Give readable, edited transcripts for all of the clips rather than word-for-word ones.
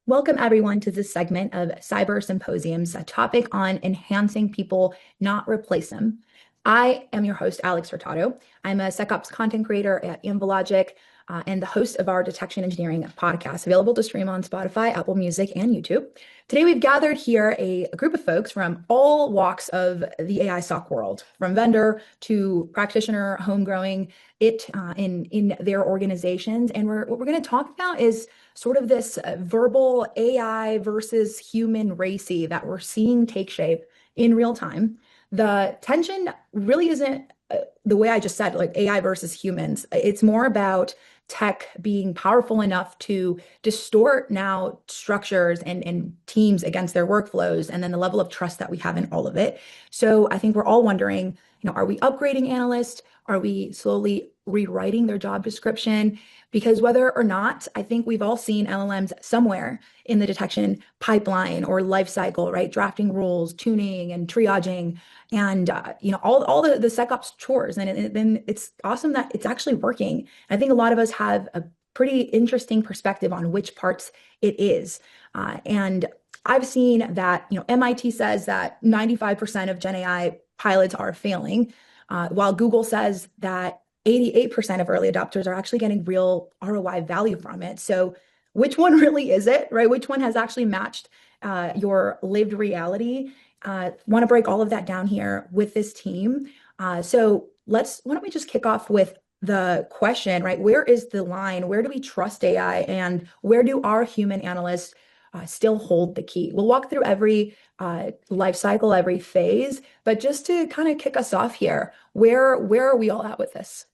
Welcome everyone to this segment of CyberSymposiums, a topic on enhancing people, not replace them. I am your host, Alex Hurtado. I'm a SecOps content creator at Amplification and the host of our detection engineering podcast, available to stream on Spotify, Apple Music, and YouTube. Today, we've gathered here a group of folks from all walks of the AI SOC world, from vendor to practitioner, home growing it in their organizations. And what we're going to talk about is sort of this verbal AI versus human racy that we're seeing take shape in real time. The tension really isn't the way I just said, like AI versus humans. It's more about tech being powerful enough to distort now structures and teams against their workflows, and then the level of trust that we have in all of it. So I think we're all wondering, are we upgrading analysts? Are we slowly rewriting their job description? Because whether or not, I think we've all seen LLMs somewhere in the detection pipeline or life cycle, right? Drafting rules, tuning and triaging, and all the SecOps chores. And then it's awesome that it's actually working. I think a lot of us have a pretty interesting perspective on which parts it is. And I've seen that, MIT says that 95% of Gen AI pilots are failing, while Google says that 88% of early adopters are actually getting real ROI value from it. So which one really is it, right? Which one has actually matched your lived reality? Want to break all of that down here with this team. So why don't we just kick off with the question, right? Where is the line? Where do we trust AI? And where do our human analysts still hold the key? We'll walk through every life cycle, every phase, but just to kind of kick us off here, where are we all at with this?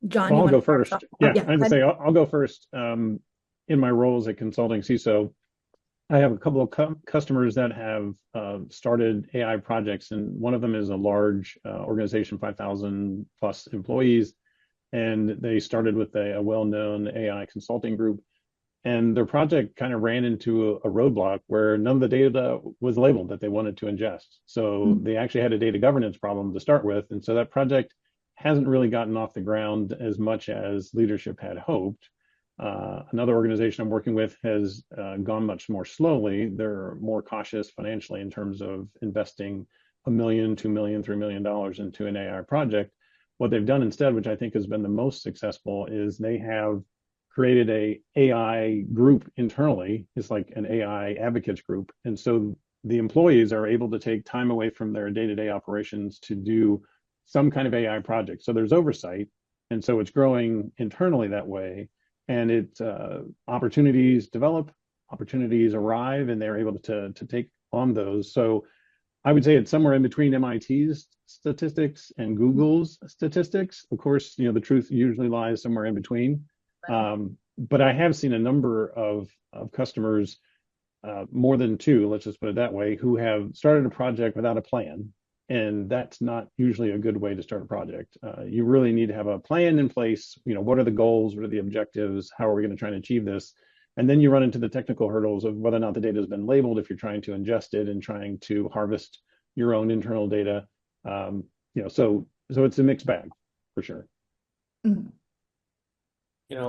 John, I'll go first. Yeah, yeah, I'm gonna say I'll go first. In my roles at consulting CISO, I have a couple of customers that have started AI projects, and one of them is a large organization, 5,000 plus employees, and they started with a well-known AI consulting group, and their project kind of ran into a roadblock where none of the data was labeled that they wanted to ingest. So they actually had a data governance problem to start with, and so that project hasn't really gotten off the ground as much as leadership had hoped. Another organization I'm working with has gone much more slowly. They're more cautious financially in terms of investing $1 million, $2 million, $3 million into an AI project. What they've done instead, which I think has been the most successful, is they have created a AI group internally. It's like an AI advocates group. And so the employees are able to take time away from their day-to-day operations to do some kind of AI project. So there's oversight. And so it's growing internally that way. And opportunities develop, opportunities arrive, and they're able to take on those. So I would say it's somewhere in between MIT's statistics and Google's statistics. Of course, the truth usually lies somewhere in between. But I have seen a number of customers, more than two, let's just put it that way, who have started a project without a plan. And that's not usually a good way to start a project. You really need to have a plan in place. What are the goals? What are the objectives? How are we going to try and achieve this? And then you run into the technical hurdles of whether or not the data has been labeled if you're trying to ingest it and trying to harvest your own internal data. So it's a mixed bag for sure. Mm-hmm.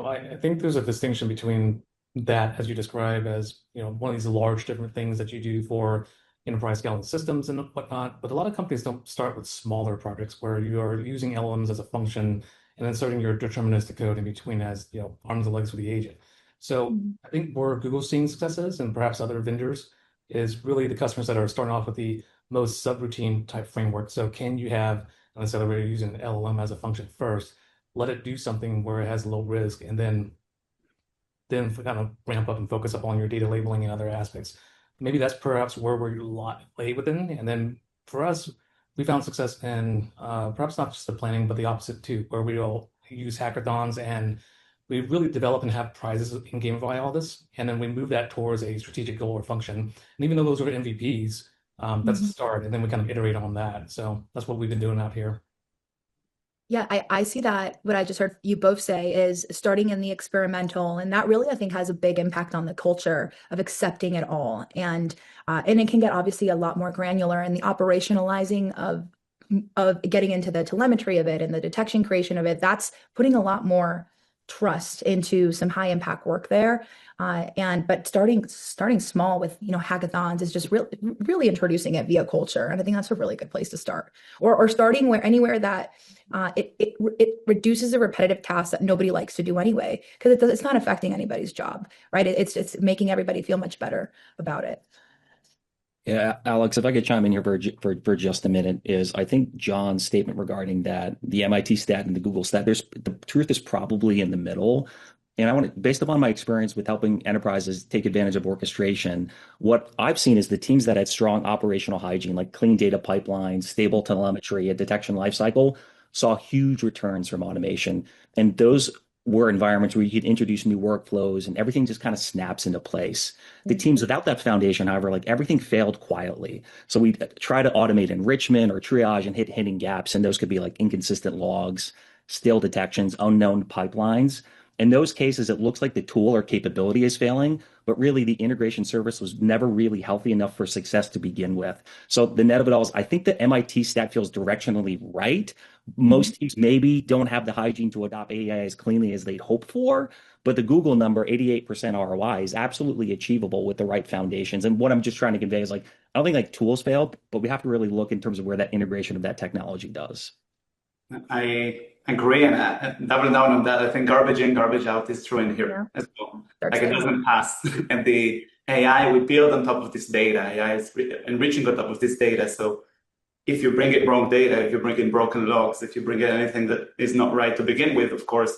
I think there's a distinction between that, as you describe, as one of these large different things that you do for enterprise scale systems and whatnot. But a lot of companies don't start with smaller projects where you are using LLMs as a function and inserting your deterministic code in between as arms and legs for the agent. So I think where Google's seeing successes, and perhaps other vendors, is really the customers that are starting off with the most subroutine type framework. So can you have, instead of using an LLM as a function first, let it do something where it has low risk, and then kind of ramp up and focus up on your data labeling and other aspects. Maybe that's perhaps where we're late within. And then for us, we found success in perhaps not just the planning, but the opposite too, where we all use hackathons and we really develop and have prizes and gamify all this. And then we move that towards a strategic goal or function. And even though those are MVPs, that's the start. And then we kind of iterate on that. So that's what we've been doing out here. Yeah, I see that. What I just heard you both say is starting in the experimental, and that really, I think, has a big impact on the culture of accepting it all. And it can get obviously a lot more granular in the operationalizing of getting into the telemetry of it and the detection creation of it. That's putting a lot more trust into some high impact work there. But starting small with, hackathons is just really introducing it via culture. And I think that's a really good place to start. Or starting anywhere that it reduces a repetitive task that nobody likes to do anyway, because it's not affecting anybody's job, right? It's making everybody feel much better about it. Yeah, Alex, if I could chime in here for just a minute, is I think John's statement regarding that the MIT stat and the Google stat, the truth is probably in the middle. And I want to, based upon my experience with helping enterprises take advantage of orchestration, what I've seen is the teams that had strong operational hygiene, like clean data pipelines, stable telemetry, a detection lifecycle, saw huge returns from automation. And those were environments where you could introduce new workflows and everything just kind of snaps into place. The teams without that foundation, however, like everything failed quietly. So we try to automate enrichment or triage and hitting gaps. And those could be like inconsistent logs, stale detections, unknown pipelines. In those cases, it looks like the tool or capability is failing, but really the integration service was never really healthy enough for success to begin with. So the net of it all is I think the MIT stat feels directionally right. Most teams maybe don't have the hygiene to adopt AI as cleanly as they'd hope for, but the Google number, 88% ROI, is absolutely achievable with the right foundations. And what I'm just trying to convey is like, I don't think like tools fail, but we have to really look in terms of where that integration of that technology does. I agree, and double down on that. I think garbage in, garbage out is true in here as well. Like it doesn't pass. And the AI we build on top of this data, AI is enriching on top of this data. So if you bring in wrong data, if you bring in broken logs, if you bring in anything that is not right to begin with, of course,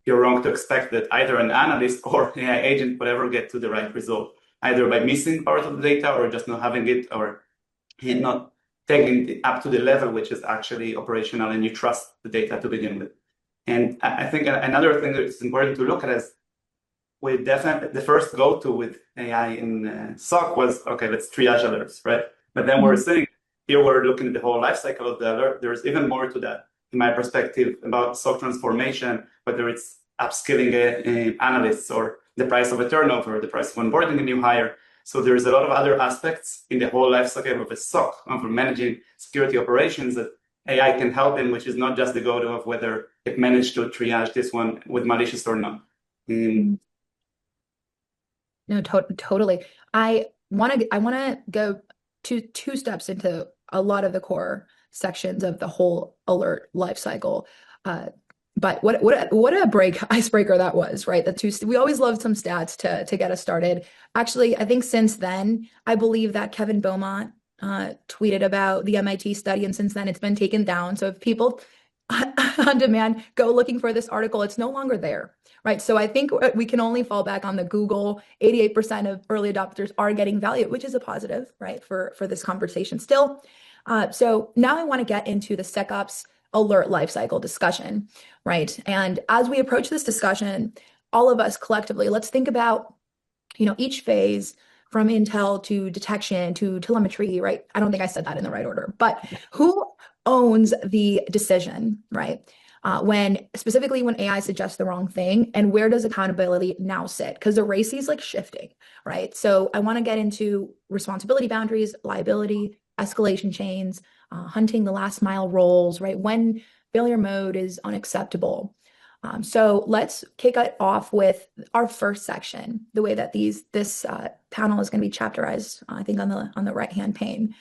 you're wrong to expect that either an analyst or AI agent will ever get to the right result, either by missing part of the data or just not having it or not taking it up to the level which is actually operational and you trust the data to begin with. And I think another thing that's important to look at is we definitely, the first go-to with AI in SOC was, okay, let's triage alerts, right? But then we're saying, here we're looking at the whole life cycle of the alert. There's even more to that, in my perspective, about SOC transformation, whether it's upskilling analysts or the price of a turnover, the price of onboarding a new hire. So there's a lot of other aspects in the whole life cycle of a SOC, for managing security operations that AI can help in, which is not just the go-to of whether it managed to triage this one with malicious or not. No, totally. I want to go two steps into a lot of the core sections of the whole alert lifecycle. But what a icebreaker that was, right? We always love some stats to get us started. Actually, I think since then, I believe that Kevin Beaumont tweeted about the MIT study, and since then it's been taken down. So if people on demand go looking for this article, it's no longer there, right? So I think we can only fall back on the Google. 88% of early adopters are getting value, which is a positive, right, for this conversation still. So now I want to get into the SecOps alert lifecycle discussion, right? And as we approach this discussion, all of us collectively, let's think about, each phase from intel to detection to telemetry, right? I don't think I said that in the right order, but who owns the decision, right? Specifically when AI suggests the wrong thing, and where does accountability now sit? Because the race is like shifting, right? So I want to get into responsibility boundaries, liability, escalation chains, hunting the last mile roles, right? When failure mode is unacceptable. So let's kick it off with our first section, the way that this panel is going to be chapterized, I think on the right-hand pane,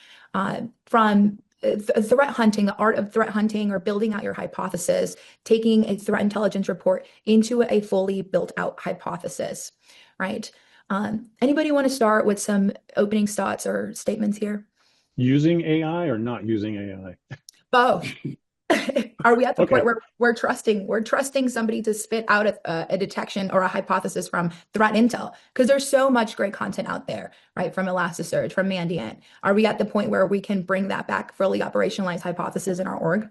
from threat hunting, the art of threat hunting or building out your hypothesis, taking a threat intelligence report into a fully built out hypothesis, right? Anybody want to start with some opening thoughts or statements here? Using AI or not using AI? Both. Are we at the point where we're trusting somebody to spit out a detection or a hypothesis from threat intel? Because there's so much great content out there, right? From Elasticsearch, from Mandiant. Are we at the point where we can bring that back, fully operationalized hypothesis in our org?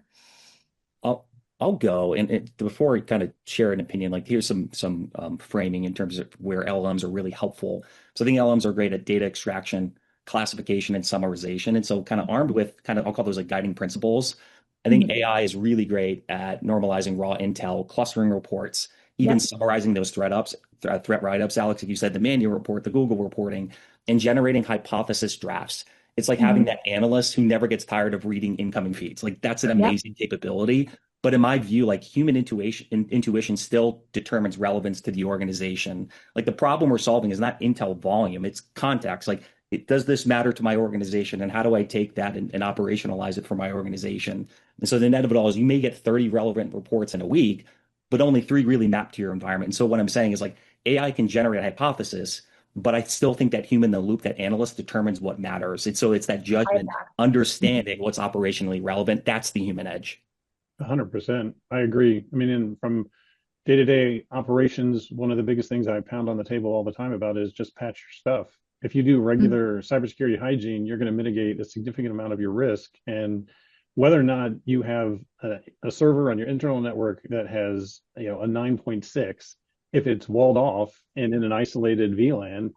I'll go, and before I kind of share an opinion, like here's some framing in terms of where LLMs are really helpful. So I think LLMs are great at data extraction, classification, and summarization. And so kind of armed with I'll call those like guiding principles. I think AI is really great at normalizing raw intel, clustering reports, even summarizing those threat write-ups. Alex, like you said, the Mandiant report, the Google reporting, and generating hypothesis drafts. It's like having that analyst who never gets tired of reading incoming feeds. Like that's an amazing capability. But in my view, like human intuition still determines relevance to the organization. Like the problem we're solving is not intel volume, it's context. Like, does this matter to my organization? And how do I take that and operationalize it for my organization? And so the net of it all is you may get 30 relevant reports in a week, but only 3 really map to your environment. And so what I'm saying is like AI can generate a hypothesis, but I still think that human in the loop, that analyst determines what matters. And so it's that judgment, understanding what's operationally relevant. That's the human edge. 100%. I agree. I mean, from day-to-day operations, one of the biggest things I pound on the table all the time about is just patch your stuff. If you do regular cybersecurity hygiene, you're going to mitigate a significant amount of your risk. And whether or not you have a server on your internal network that has, a 9.6, if it's walled off and in an isolated VLAN,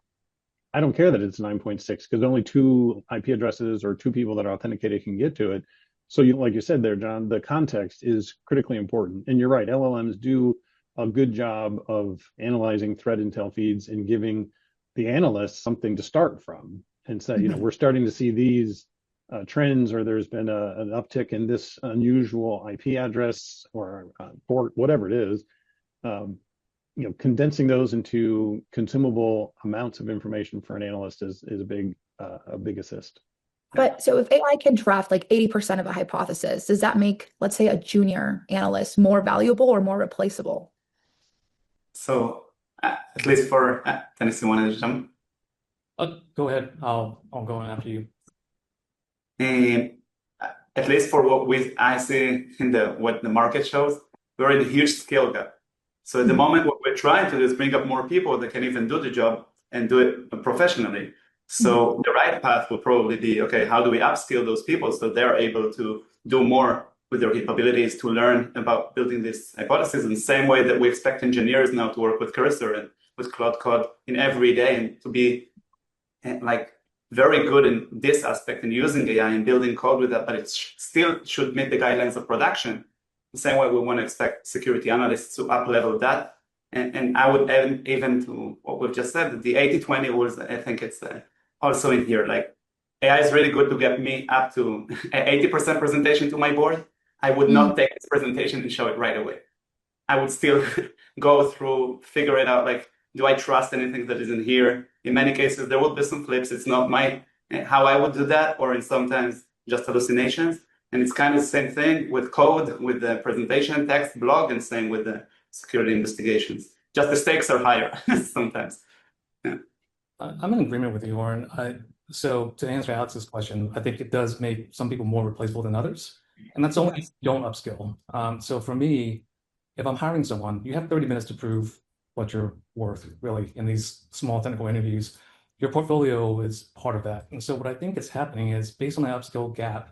I don't care that it's 9.6 because only 2 IP addresses or 2 people that are authenticated can get to it. So like you said there, John, the context is critically important. And you're right, LLMs do a good job of analyzing threat intel feeds and giving the analysts something to start from and say, we're starting to see these trends, or there's been an uptick in this unusual IP address or port, whatever it is. Condensing those into consumable amounts of information for an analyst is a big assist. But so if AI can draft like 80% of a hypothesis, does that make, let's say, a junior analyst more valuable or more replaceable? So at least for Tennessee, want to jump? Go ahead. I'll go in after you. At least for I see in what the market shows, we're in a huge skill gap. So at the moment, what we're trying to do is bring up more people that can even do the job and do it professionally. So the right path will probably be, okay, how do we upskill those people so they're able to do more with their capabilities to learn about building these hypotheses in the same way that we expect engineers now to work with Cursor and with Cloud Code in every day and to be like very good in this aspect and using AI and building code with that, but it still should meet the guidelines of production. The same way we want to expect security analysts to up-level that. And I would add even to what we've just said, the 80-20 rules, I think it's also in here. Like AI is really good to get me up to 80% presentation to my board. I would not take this presentation and show it right away. I would still go through, figure it out, like, do I trust anything that isn't here? In many cases, there will be some flips. It's not how I would do that, or in sometimes just hallucinations. And it's kind of the same thing with code, with the presentation, text, blog, and same with the security investigations. Just the stakes are higher sometimes. Yeah. I'm in agreement with you, Oren. So to answer Alex's question, I think it does make some people more replaceable than others. And that's only if you don't upskill. So for me, if I'm hiring someone, you have 30 minutes to prove what you're worth, really, in these small technical interviews. Your portfolio is part of that. And so what I think is happening is, based on the upskill gap,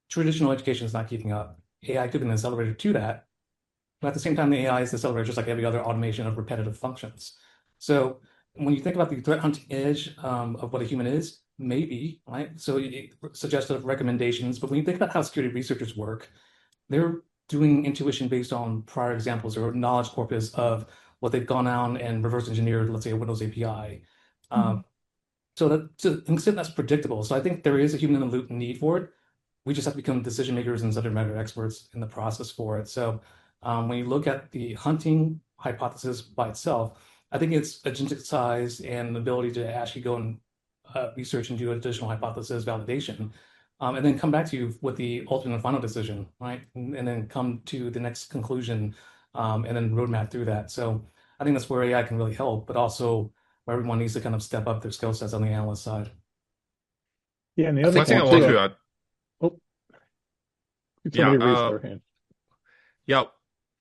traditional education is not keeping up. AI could be an accelerator to that. But at the same time, the AI is the accelerator, just like every other automation of repetitive functions. So when you think about the threat hunting edge of what a human is, maybe, right? So suggestive recommendations. But when you think about how security researchers work, they're doing intuition based on prior examples or knowledge corpus of what they've gone out and reverse engineered, let's say, a Windows API. So to an extent, that's predictable. So I think there is a human in the loop need for it. We just have to become decision makers and subject matter experts in the process for it. So when you look at the hunting hypothesis by itself, I think it's agentic size and the ability to actually go and research and do additional hypothesis validation, and then come back to you with the ultimate and final decision, right? And then come to the next conclusion, and then roadmap through that. So I think that's where AI can really help, but also where everyone needs to kind of step up their skill sets on the analyst side. Yeah, and the other thing I want to add.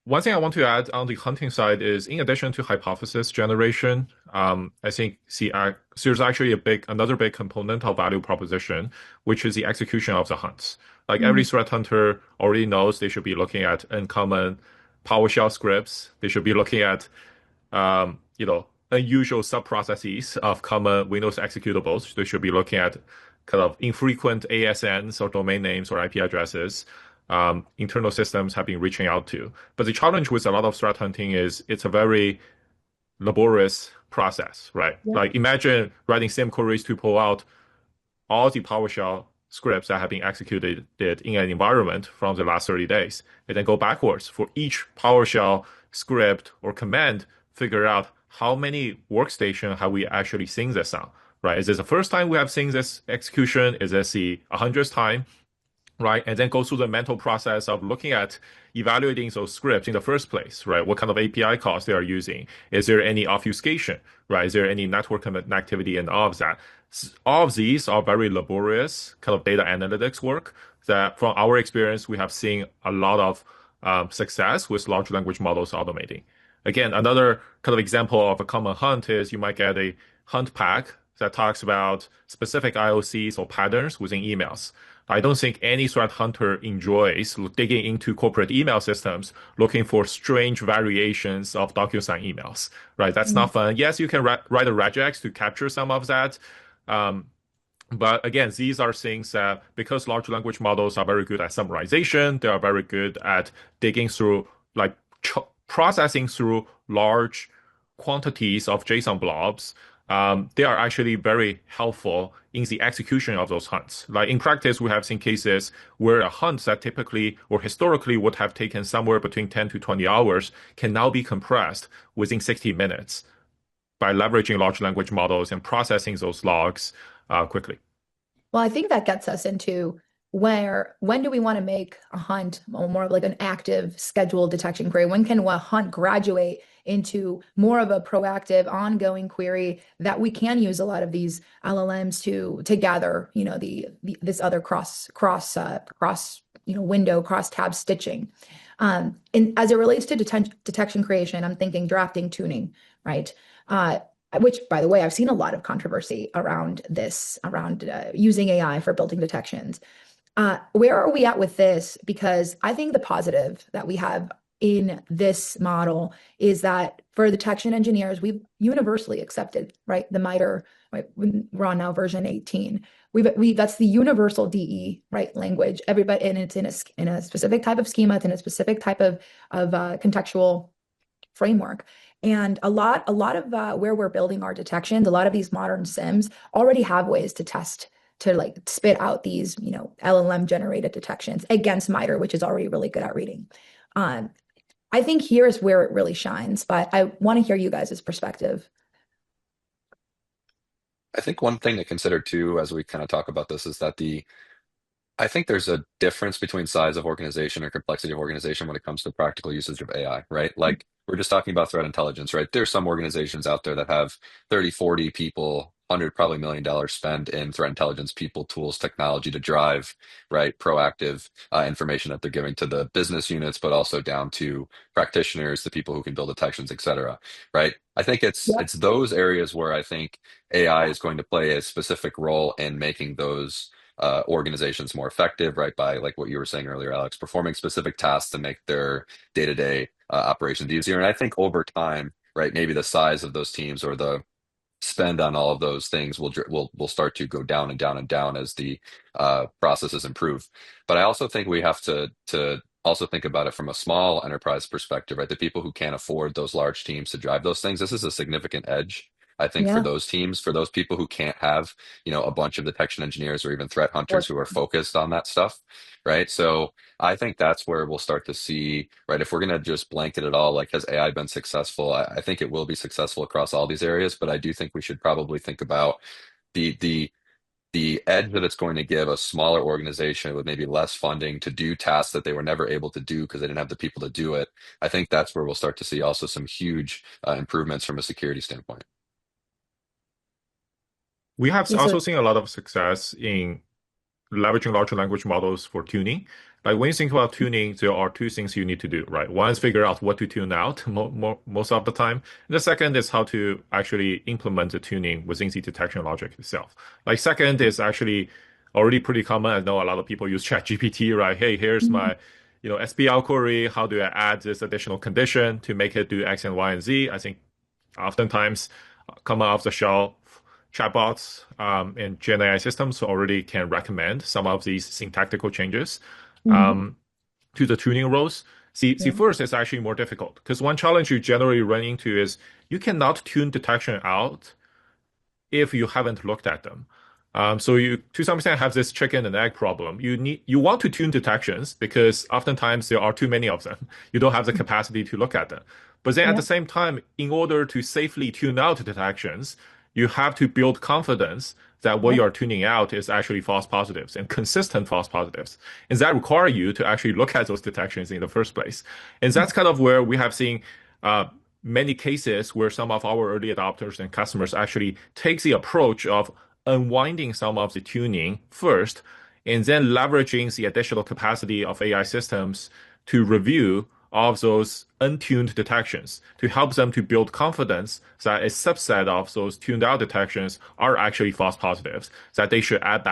One thing I want to add on the hunting side is, in addition to hypothesis generation, I think there's actually another big component of value proposition, which is the execution of the hunts. Like every threat hunter already knows they should be looking at uncommon PowerShell scripts. They should be looking at, unusual sub-processes of common Windows executables. They should be looking at kind of infrequent ASNs or domain names or IP addresses. Internal systems have been reaching out to. But the challenge with a lot of threat hunting is it's a very laborious process, right? Yeah. Like imagine writing SIM queries to pull out all the PowerShell scripts that have been executed in an environment from the last 30 days, and then go backwards for each PowerShell script or command, figure out how many workstation have we actually seen this on, right? Is this the first time we have seen this execution? Is this the 100th time? Right, and then go through the mental process of looking at evaluating those scripts in the first place, right? What kind of API calls they are using? Is there any obfuscation, right? Is there any network connectivity and all of that? All of these are very laborious kind of data analytics work that from our experience, we have seen a lot of success with large language models automating. Again, another kind of example of a common hunt is you might get a hunt pack that talks about specific IOCs or patterns within emails. I don't think any threat hunter enjoys digging into corporate email systems looking for strange variations of DocuSign emails, right? That's not fun. Yes, you can write a regex to capture some of that. But again, these are things that because large language models are very good at summarization, they are very good at digging through, like processing through large quantities of JSON blobs. They are actually very helpful in the execution of those hunts. Like in practice, we have seen cases where a hunt that typically or historically would have taken somewhere between 10 to 20 hours can now be compressed within 60 minutes by leveraging large language models and processing those logs quickly. Well, I think that gets us into when do we want to make a hunt more of like an active scheduled detection query? When can a hunt graduate into more of a proactive ongoing query that we can use a lot of these LLMs to gather, this other cross window, cross tab stitching. And as it relates to detection creation, I'm thinking drafting tuning, right? Which, by the way, I've seen a lot of controversy around this, around using AI for building detections. Where are we at with this? Because I think the positive that we have in this model is that for detection engineers, we've universally accepted, right? The MITRE, right? We're on now version 18. That's the universal DE, right? Language. Everybody, and it's in a specific type of schema, it's in a specific type of contextual framework. And a lot of where we're building our detections, a lot of these modern SIMs already have ways to test, to like spit out these, LLM generated detections against MITRE, which is already really good at reading. I think here is where it really shines, but I want to hear you guys' perspective. I think one thing to consider too, as we kind of talk about this, is that I think there's a difference between size of organization or complexity of organization when it comes to practical usage of AI, right? Like we're just talking about threat intelligence, right? There's some organizations out there that have 30, 40 people, 100, probably $1 million spend in threat intelligence, people, tools, technology to drive, right, proactive information that they're giving to the business units, but also down to practitioners, the people who can build detections, et cetera, right? I think it's those areas where I think AI is going to play a specific role in making those organizations more effective, right? By like what you were saying earlier, Alex, performing specific tasks to make their day-to-day operations easier. And I think over time, right, maybe the size of those teams or the spend on all of those things will start to go down and down and down as the processes improve. But I also think we have to also think about it from a small enterprise perspective, right? The people who can't afford those large teams to drive those things, this is a significant edge. I think for those teams, for those people who can't have, a bunch of detection engineers or even threat hunters who are focused on that stuff, right? So I think that's where we'll start to see, right? If we're going to just blanket it all, like, has AI been successful? I think it will be successful across all these areas, but I do think we should probably think about the edge that it's going to give a smaller organization with maybe less funding to do tasks that they were never able to do because they didn't have the people to do it. I think that's where we'll start to see also some huge improvements from a security standpoint. We have also seen a lot of success in leveraging large language models for tuning. Like when you think about tuning, there are two things you need to do, right? One is figure out what to tune out most of the time. And the second is how to actually implement the tuning within the detection logic itself. Like second is actually already pretty common. I know a lot of people use ChatGPT, right? Hey, here's my SPL query. How do I add this additional condition to make it do X and Y and Z? I think oftentimes come off the shelf chatbots and Gen AI systems already can recommend some of these syntactical changes to the tuning roles. First, it's actually more difficult because one challenge you generally run into is you cannot tune detection out if you haven't looked at them. So you, to some extent, have this chicken and egg problem. You want to tune detections because oftentimes there are too many of them. You don't have the capacity to look at them. But then at the same time, in order to safely tune out detections, you have to build confidence that what you are tuning out is actually false positives and consistent false positives. And that require you to actually look at those detections in the first place. And that's kind of where we have seen many cases where some of our early adopters and customers actually take the approach of unwinding some of the tuning first, and then leveraging the additional capacity of AI systems to review all of those untuned detections to help them to build confidence that a subset of those tuned out detections are actually false positives, that they should add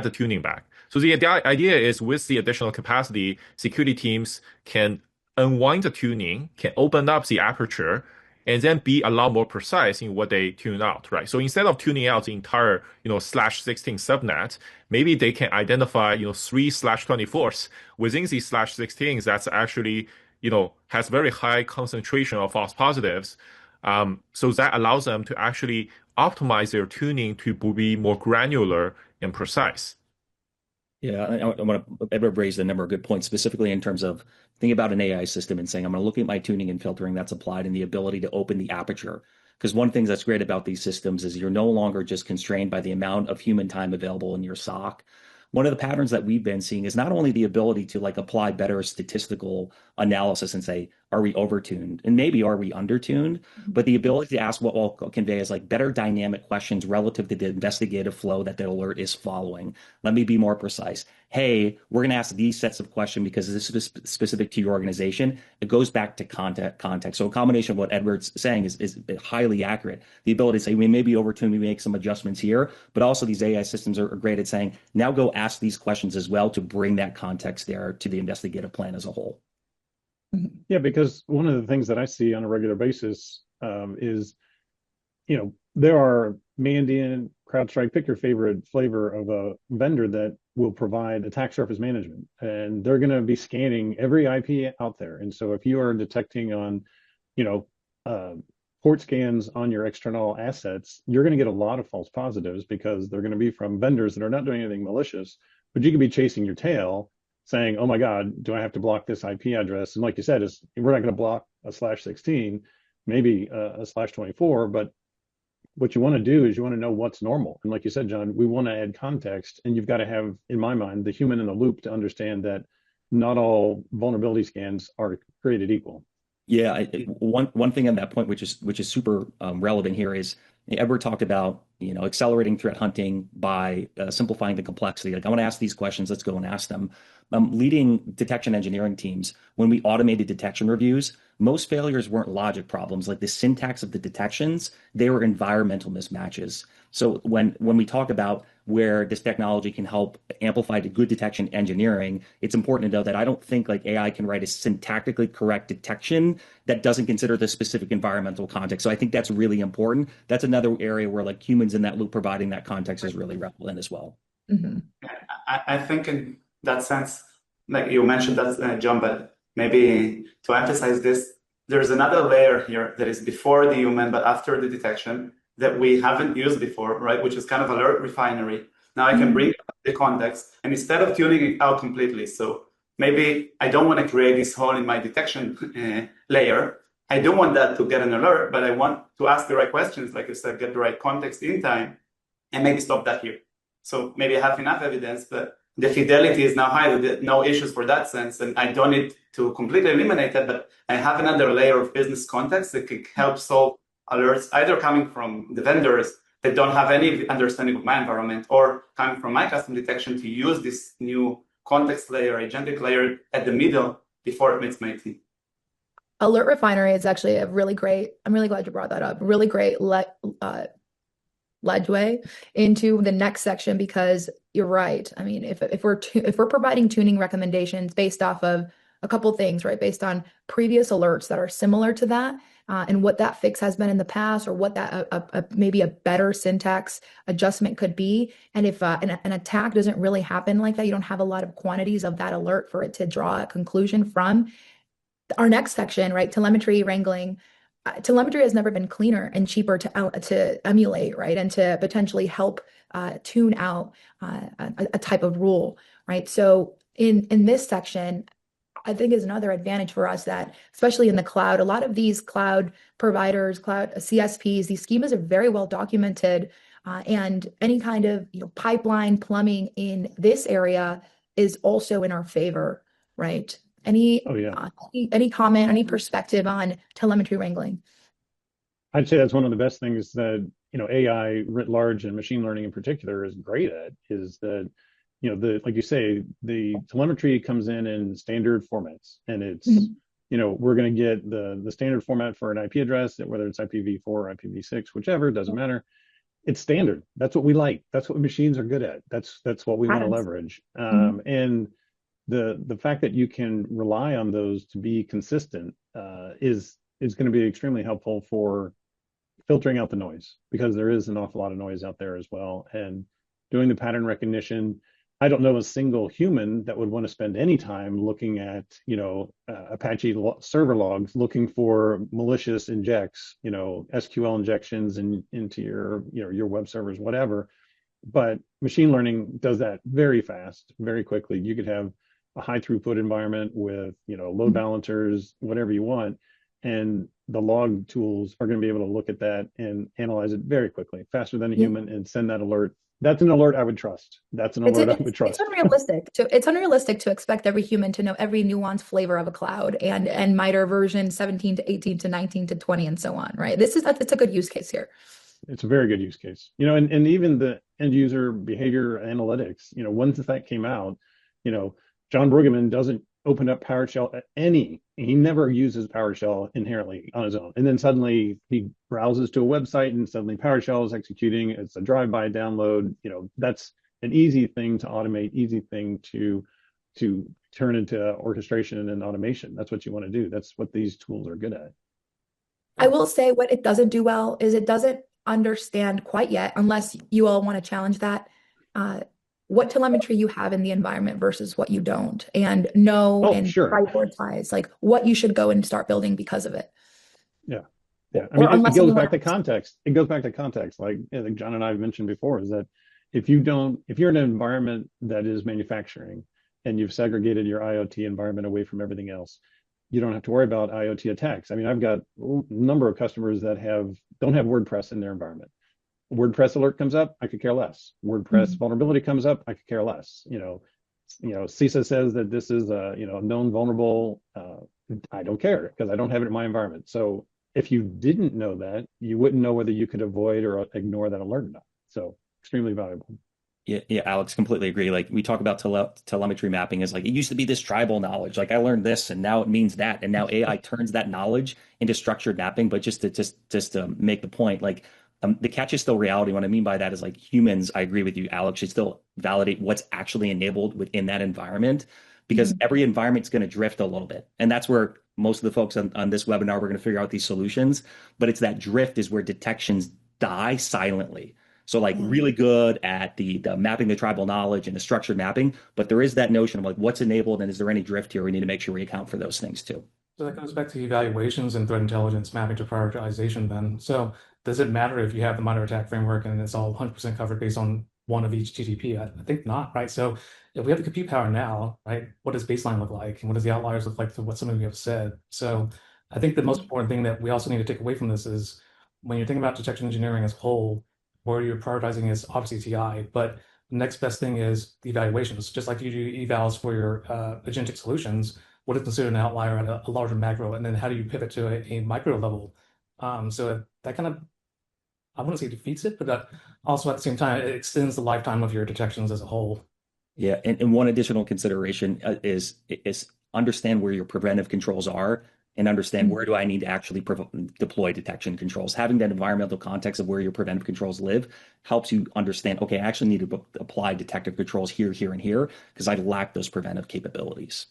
the tuning back. So the idea is with the additional capacity, security teams can unwind the tuning, can open up the aperture, and then be a lot more precise in what they tune out, right? So instead of tuning out the entire, /16 subnet, maybe they can identify, 3/24s within these /16s that's actually, has very high concentration of false positives. So that allows them to actually optimize their tuning to be more granular and precise. Yeah, I want to raise a number of good points, specifically in terms of thinking about an AI system and saying, I'm going to look at my tuning and filtering that's applied and the ability to open the aperture. Because one thing that's great about these systems is you're no longer just constrained by the amount of human time available in your SOC. One of the patterns that we've been seeing is not only the ability to apply better statistical analysis and say, are we overtuned? And maybe are we undertuned? But the ability to ask what we'll convey is better dynamic questions relative to the investigative flow that the alert is following. Let me be more precise. Hey, we're going to ask these sets of questions because this is specific to your organization. It goes back to context. So a combination of what Edward's saying is highly accurate. The ability to say we may be overtuned, we make some adjustments here, but also these AI systems are great at saying, now go ask these questions as well to bring that context there to the investigative plan as a whole. Yeah, because one of the things that I see on a regular basis is, there are Mandiant, CrowdStrike, pick your favorite flavor of a vendor that will provide attack surface management, and they're going to be scanning every IP out there. And so if you are detecting on, port scans on your external assets, you're going to get a lot of false positives because they're going to be from vendors that are not doing anything malicious, but you could be chasing your tail saying, oh my God, do I have to block this IP address? And like you said, we're not going to block a /16, maybe a /24, but what you want to do is you want to know what's normal. And like you said, John, we want to add context, and you've got to have, in my mind, the human in the loop to understand that not all vulnerability scans are created equal. Yeah, one thing on that point, which is super relevant here, is Edward talked about accelerating threat hunting by simplifying the complexity. I want to ask these questions. Let's go and ask them. Leading detection engineering teams, when we automated detection reviews, most failures weren't logic problems. Like the syntax of the detections, they were environmental mismatches. So when we talk about where this technology can help amplify the good detection engineering, it's important to know that I don't think AI can write a syntactically correct detection that doesn't consider the specific environmental context. So I think that's really important. That's another area where humans in that loop providing that context is really relevant as well. Mm-hmm. I think in that sense, like you mentioned that, John, but maybe to emphasize this, there's another layer here that is before the human, but after the detection that we haven't used before, right? Which is kind of alert refinery. Now I can bring the context, and instead of tuning it out completely, so maybe I don't want to create this hole in my detection layer. I don't want that to get an alert, but I want to ask the right questions, like you said, get the right context in time, and maybe stop that here. So maybe I have enough evidence, but the fidelity is now high, no issues for that sense, and I don't need to completely eliminate that, but I have another layer of business context that can help solve alerts, either coming from the vendors that don't have any understanding of my environment, or coming from my custom detection to use this new context layer, agentic layer at the middle before it meets my team. Alert refinery is actually a really great, I'm really glad you brought that up, really great leadway into the next section, because you're right. I mean, if we're providing tuning recommendations based off of a couple things, right? Based on previous alerts that are similar to that, and what that fix has been in the past, or what that maybe a better syntax adjustment could be. And if an attack doesn't really happen like that, you don't have a lot of quantities of that alert for it to draw a conclusion from. Our next section, right? Telemetry wrangling. telemetry has never been cleaner and cheaper to emulate, right? And to potentially help tune out a type of rule, right? So in this section, I think is another advantage for us that, especially in the cloud, a lot of these cloud providers, cloud CSPs, these schemas are very well documented, and any kind of pipeline plumbing in this area is also in our favor, right? Any comment, any perspective on telemetry wrangling? I'd say that's one of the best things that AI writ large and machine learning in particular is great at, is that like you say, the telemetry comes in standard formats, and it's we're going to get the standard format for an IP address, whether it's IPv4 or IPv6, whichever, doesn't matter. It's standard. That's what we like. That's what machines are good at. That's what we want to leverage. And the fact that you can rely on those to be consistent is going to be extremely helpful for filtering out the noise, because there is an awful lot of noise out there as well. And doing the pattern recognition, I don't know a single human that would want to spend any time looking at, Apache server logs, looking for malicious injects, SQL injections into your web servers, whatever. But machine learning does that very fast, very quickly. You could have a high throughput environment with, load balancers, whatever you want. And the log tools are going to be able to look at that and analyze it very quickly, faster than a human, and send that alert. That's an alert I would trust. That's an alert I would trust. It's unrealistic to expect every human to know every nuanced flavor of a cloud and MITRE version 17 to 18 to 19 to 20 and so on, right? It's a good use case here. It's a very good use case. And even the end user behavior analytics, once that came out, John Bruggeman doesn't open up PowerShell he never uses PowerShell inherently on his own. And then suddenly he browses to a website and suddenly PowerShell is executing. It's a drive-by download. That's an easy thing to automate, easy thing to turn into orchestration and automation. That's what you want to do. That's what these tools are good at. I will say what it doesn't do well is it doesn't understand quite yet, unless you all want to challenge that, what telemetry you have in the environment versus what you don't, and prioritize like what you should go and start building because of it. Yeah. I mean, it goes back to context. It goes back to context. Like John and I have mentioned before, is that if you're in an environment that is manufacturing and you've segregated your IoT environment away from everything else, you don't have to worry about IoT attacks. I mean, I've got a number of customers that don't have WordPress in their environment. WordPress alert comes up, I could care less. WordPress vulnerability comes up, I could care less. CISA says that this is a known vulnerable. I don't care because I don't have it in my environment. So if you didn't know that, you wouldn't know whether you could avoid or ignore that alert or not. So extremely valuable. Yeah, Alex, completely agree. Like we talk about telemetry mapping as like it used to be this tribal knowledge. Like I learned this and now it means that, and now AI turns that knowledge into structured mapping. But just to make the point, like the catch is still reality. What I mean by that is like humans, I agree with you, Alex, should still validate what's actually enabled within that environment, because every environment's going to drift a little bit. And that's where most of the folks on this webinar, we're going to figure out these solutions. But it's that drift is where detections die silently. So like really good at the mapping the tribal knowledge and the structured mapping, but there is that notion of like what's enabled and is there any drift here? We need to make sure we account for those things too. So that goes back to evaluations and threat intelligence mapping to prioritization then. So does it matter if you have the MITRE ATT&CK framework and it's all 100% covered based on one of each TTP? I think not, right? So if we have the compute power now, right, what does baseline look like? And what does the outliers look like to what some of you have said? So I think the most important thing that we also need to take away from this is when you're thinking about detection engineering as a whole, where you're prioritizing is obviously TI, but the next best thing is the evaluations. Just like you do evals for your agentic solutions, what is considered an outlier at a larger macro, and then how do you pivot to a micro level? So that kind of, I wouldn't say defeats it, but that also at the same time, it extends the lifetime of your detections as a whole. Yeah, and one additional consideration is understand where your preventive controls are and understand where do I need to actually deploy detection controls. Having that environmental context of where your preventive controls live helps you understand, okay, I actually need to apply detective controls here, here, and here, because I lack those preventive capabilities.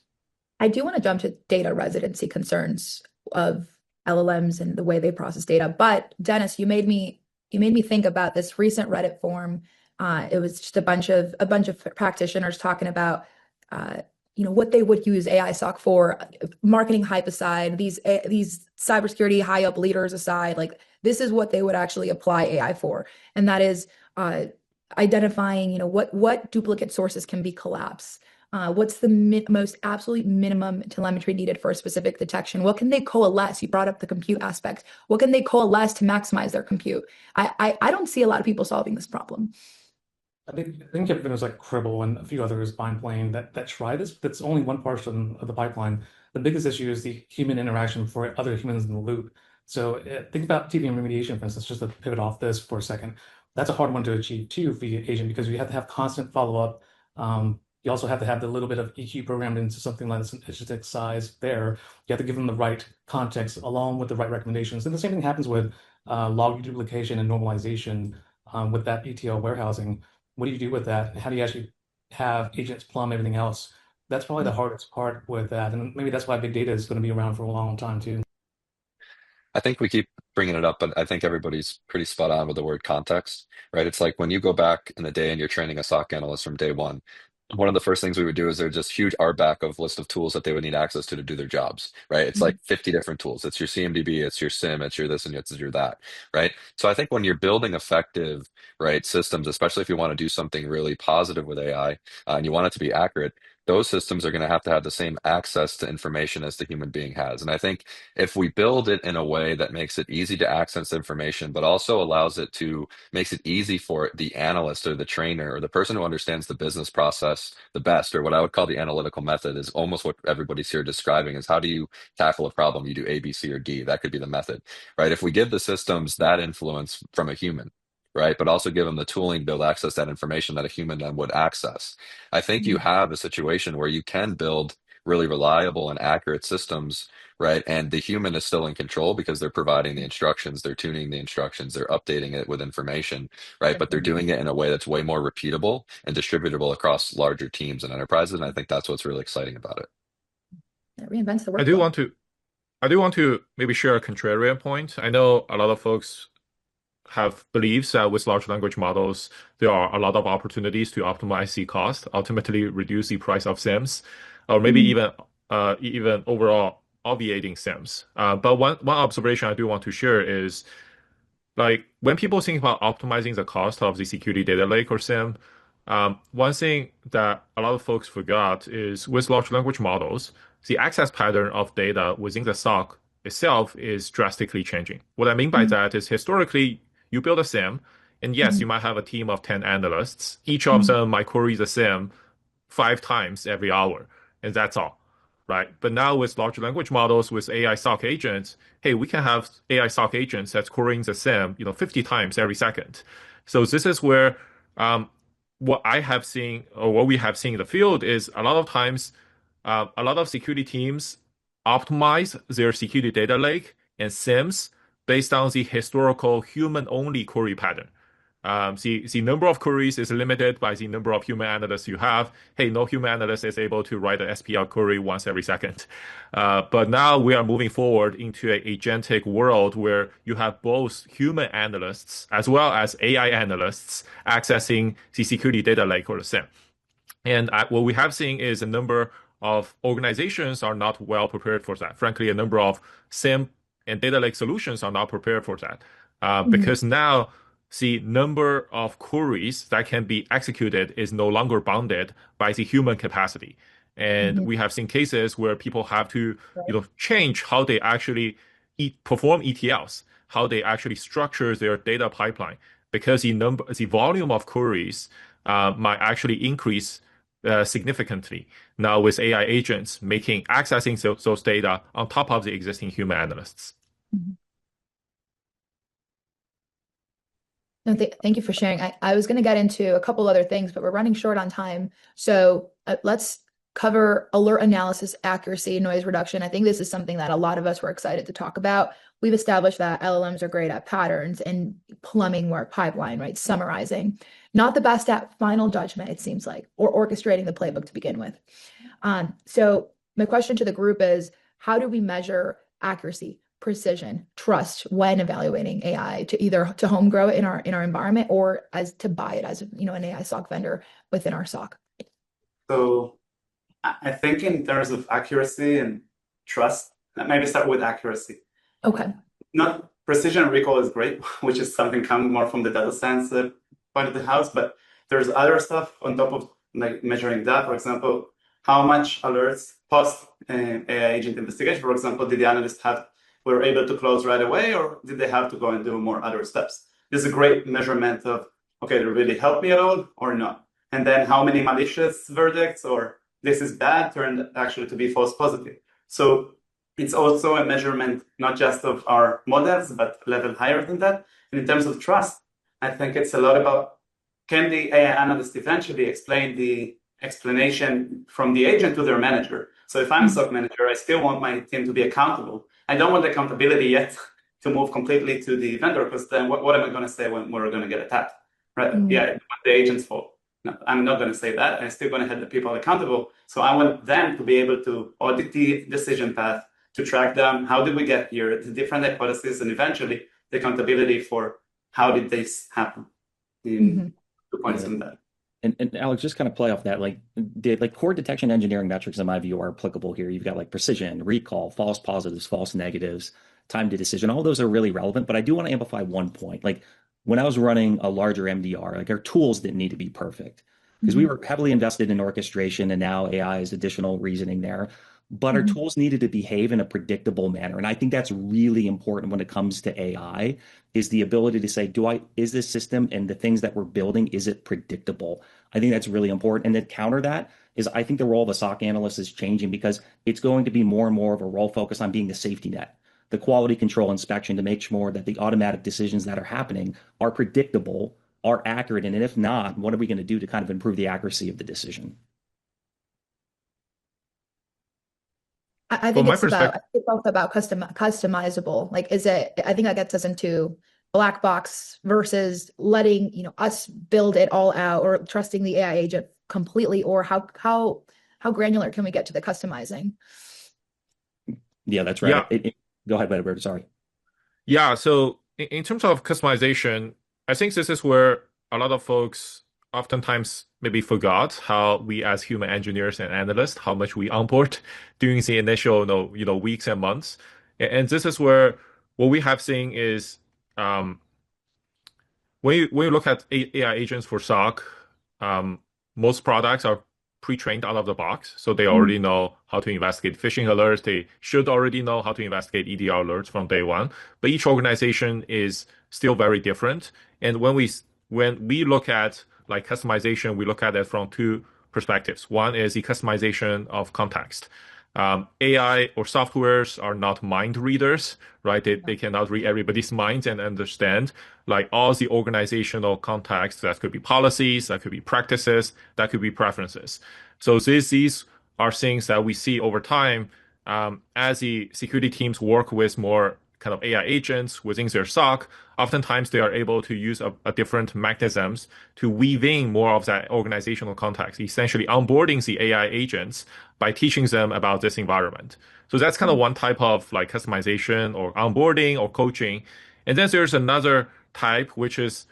I do want to jump to data residency concerns of LLMs and the way they process data. But Dennis, you made me think about this recent Reddit forum. It was just a bunch of practitioners talking about what they would use AI SOC for, marketing hype aside, these cybersecurity high up leaders aside, like this is what they would actually apply AI for. And that is identifying, what duplicate sources can be collapsed. What's the most absolute minimum telemetry needed for a specific detection? What can they coalesce? You brought up the compute aspect. What can they coalesce to maximize their compute? I don't see a lot of people solving this problem. I think there's like Cribble and a few others, BindPlane, that try this. That's only one portion of the pipeline. The biggest issue is the human interaction for other humans in the loop. So think about TPM remediation, for instance, just to pivot off this for a second. That's a hard one to achieve too via agent because you have to have constant follow-up. You also have to have the little bit of EQ programmed into something like this agentic size there. You have to give them the right context along with the right recommendations. And the same thing happens with log duplication and normalization with that ETL warehousing. What do you do with that? How do you actually have agents plumb everything else? That's probably the hardest part with that. And maybe that's why big data is going to be around for a long time too. I think we keep bringing it up, but I think everybody's pretty spot on with the word context, right? It's like when you go back in the day and you're training a SOC analyst from day one of the first things we would do is there's just huge RBAC of list of tools that they would need access to do their jobs, right? It's like 50 different tools. It's your CMDB, it's your SIM, it's your this and it's your that, right? So I think when you're building effective, right, systems, especially if you want to do something really positive with AI and you want it to be accurate, those systems are going to have the same access to information as the human being has. And I think if we build it in a way that makes it easy to access information, but also makes it easy for the analyst or the trainer or the person who understands the business process the best, or what I would call the analytical method is almost what everybody's here describing is how do you tackle a problem? You do A, B, C, or D. That could be the method, right? If we give the systems that influence from a human, right, but also give them the tooling to build access to that information that a human then would access, I think you have a situation where you can build really reliable and accurate systems, right? And the human is still in control because they're providing the instructions, they're tuning the instructions, they're updating it with information, right? But they're doing it in a way that's way more repeatable and distributable across larger teams and enterprises. And I think that's what's really exciting about it. It reinvents the workflow. I do want to maybe share a contrarian point. I know a lot of folks have beliefs that with large language models, there are a lot of opportunities to optimize the cost, ultimately reduce the price of SIMs, or maybe even overall obviating SIMs. But one observation I do want to share is, like, when people think about optimizing the cost of the security data lake or SIM, one thing that a lot of folks forgot is with large language models, the access pattern of data within the SOC itself is drastically changing. What I mean by that is historically, you build a SIM, and yes, you might have a team of 10 analysts. Each of them might query the SIM 5 times every hour, and that's all, right? But now with large language models, with AI SOC agents, hey, we can have AI SOC agents that's querying the SIM, 50 times every second. So this is where what I have seen, or what we have seen in the field is a lot of times, a lot of security teams optimize their security data lake and SIMs based on the historical human-only query pattern. The number of queries is limited by the number of human analysts you have. Hey, no human analyst is able to write an SPL query once every second. But now we are moving forward into an agentic world where you have both human analysts as well as AI analysts accessing the security data lake or the SIM. And what we have seen is a number of organizations are not well prepared for that. Frankly, a number of SIM and data lake solutions are not prepared for that because now the number of queries that can be executed is no longer bounded by the human capacity. And we have seen cases where people have to change how they actually perform ETLs, how they actually structure their data pipeline, because the volume of queries might actually increase significantly now with AI agents accessing those data on top of the existing human analysts. No, thank you for sharing. I was going to get into a couple other things, but we're running short on time. So let's cover alert analysis, accuracy, noise reduction. I think this is something that a lot of us were excited to talk about. We've established that LLMs are great at patterns and plumbing work pipeline, right? Summarizing. Not the best at final judgment, it seems like, or orchestrating the playbook to begin with. So my question to the group is, how do we measure accuracy, precision, trust when evaluating AI to either to home grow it in our environment or as to buy it as an AI SOC vendor within our SOC? So I think in terms of accuracy and trust, maybe start with accuracy. Okay. Not precision recall is great, which is something coming more from the data science part of the house, but there's other stuff on top of like measuring that. For example, how much alerts post AI agent investigation, for example, did the analyst were able to close right away, or did they have to go and do more other steps? This is a great measurement of, okay, did it really help me at all or not? And then how many malicious verdicts or this is bad turned actually to be false positive. So it's also a measurement, not just of our models, but level higher than that. And in terms of trust, I think it's a lot about, can the AI analyst eventually explain the explanation from the agent to their manager? So if I'm a SOC manager, I still want my team to be accountable. I don't want accountability yet to move completely to the vendor, because then what am I going to say when we're going to get attacked? Right? Yeah, the agent's fault. No, I'm not going to say that. I'm still going to have the people accountable. So I want them to be able to audit the decision path, to track them. How did we get here? The different hypotheses, and eventually the accountability for how did this happen? 2 points on that. And Alex, just kind of play off that, like core detection engineering metrics, in my view, are applicable here. You've got like precision, recall, false positives, false negatives, time to decision. All those are really relevant, but I do want to amplify one point. Like when I was running a larger MDR, like our tools didn't need to be perfect because we were heavily invested in orchestration, and now AI is additional reasoning there. But our tools needed to behave in a predictable manner. And I think that's really important when it comes to AI, is the ability to say, is this system and the things that we're building, is it predictable? I think that's really important. And to counter that is, I think the role of a SOC analyst is changing, because it's going to be more and more of a role focused on being the safety net, the quality control inspection, to make sure that the automatic decisions that are happening are predictable, are accurate. And if not, what are we going to do to kind of improve the accuracy of the decision? I think it's also about customizable. Like, I think that gets us into black box versus letting, us build it all out, or trusting the AI agent completely, or how granular can we get to the customizing? Yeah, that's right. Yeah. Go ahead, Edward. Sorry. Yeah. So in terms of customization, I think this is where a lot of folks oftentimes maybe forgot how we as human engineers and analysts, how much we onboard during the initial, weeks and months. And this is where what we have seen is when you look at AI agents for SOC, most products are pre-trained out of the box. So they already know how to investigate phishing alerts. They should already know how to investigate EDR alerts from day one. But each organization is still very different. And when we look at like customization, we look at it from two perspectives. One is the customization of context. AI or softwares are not mind readers, right? They cannot read everybody's minds and understand like all the organizational context. That could be policies, that could be practices, that could be preferences. So these are things that we see over time as the security teams work with more kind of AI agents within their SOC. Oftentimes they are able to use a different mechanisms to weave in more of that organizational context, essentially onboarding the AI agents by teaching them about this environment. So that's kind of one type of like customization or onboarding or coaching. And then there's another type, which is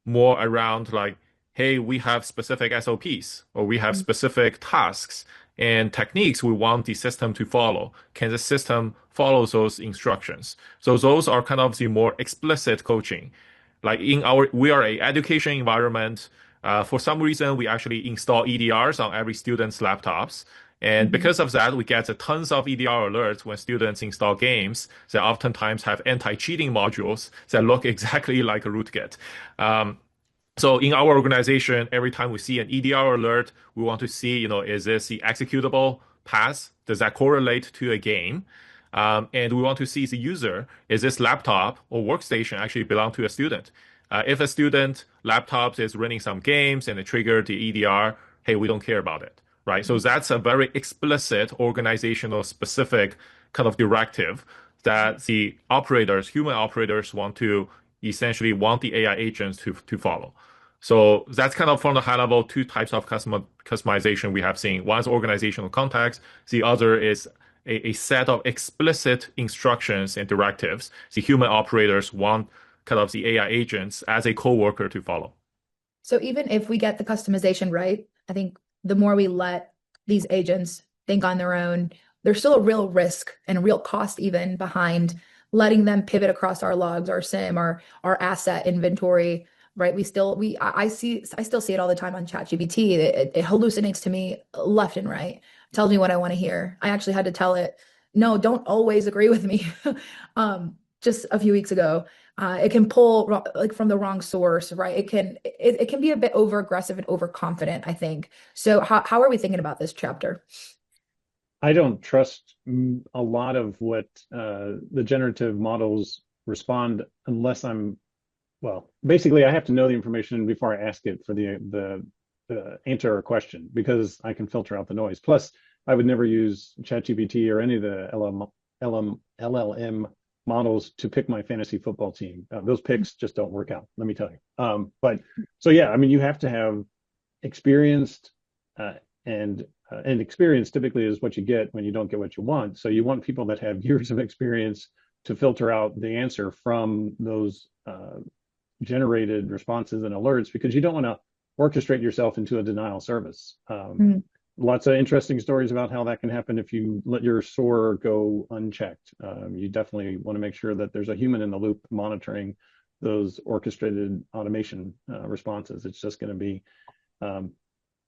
more around like, hey, we have specific SOPs, or we have specific tasks and techniques we want the system to follow. Can the system follow those instructions? So those are kind of the more explicit coaching. Like we are a education environment. For some reason, we actually install EDRs on every student's laptops. And because of that, we get tons of EDR alerts when students install games that oftentimes have anti-cheating modules that look exactly like a rootkit. So in our organization, every time we see an EDR alert, we want to see, is this the executable path? Does that correlate to a game? And we want to see the user, is this laptop or workstation actually belong to a student? If a student laptop is running some games and it triggered the EDR, hey, we don't care about it, right? So that's a very explicit organizational specific kind of directive that the human operators want the AI agents to follow. So that's kind of from the high level, two types of customization we have seen. One is organizational context. The other is a set of explicit instructions and directives the human operators want kind of the AI agents as a coworker to follow. So even if we get the customization right, I think the more we let these agents think on their own, there's still a real risk and a real cost even behind letting them pivot across our logs, our SIM, our asset inventory, right? I still see it all the time on ChatGPT. It hallucinates to me left and right, tells me what I want to hear. I actually had to tell it, no, don't always agree with me. Just a few weeks ago, it can pull like from the wrong source, right? It can be a bit over aggressive and overconfident, I think. So how are we thinking about this chapter? I don't trust a lot of what the generative models respond unless basically I have to know the information before I ask it for the answer or question, because I can filter out the noise. Plus, I would never use ChatGPT or any of the LLM models to pick my fantasy football team. Those picks just don't work out, let me tell you. But so yeah, I mean, you have to have experienced and experience typically is what you get when you don't get what you want. So you want people that have years of experience to filter out the answer from those generated responses and alerts, because you don't want to orchestrate yourself into a denial service. Lots of interesting stories about how that can happen if you let your SOAR go unchecked. You definitely want to make sure that there's a human in the loop monitoring those orchestrated automation responses. It's just going to be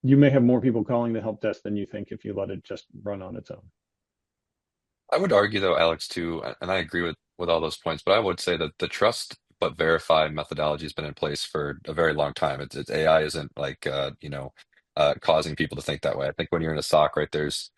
you may have more people calling the help desk than you think if you let it just run on its own. I would argue though, Alex, too, and I agree with all those points, but I would say that the trust but verify methodology has been in place for a very long time. It's AI isn't like causing people to think that way. I think when you're in a SOC, right, there's,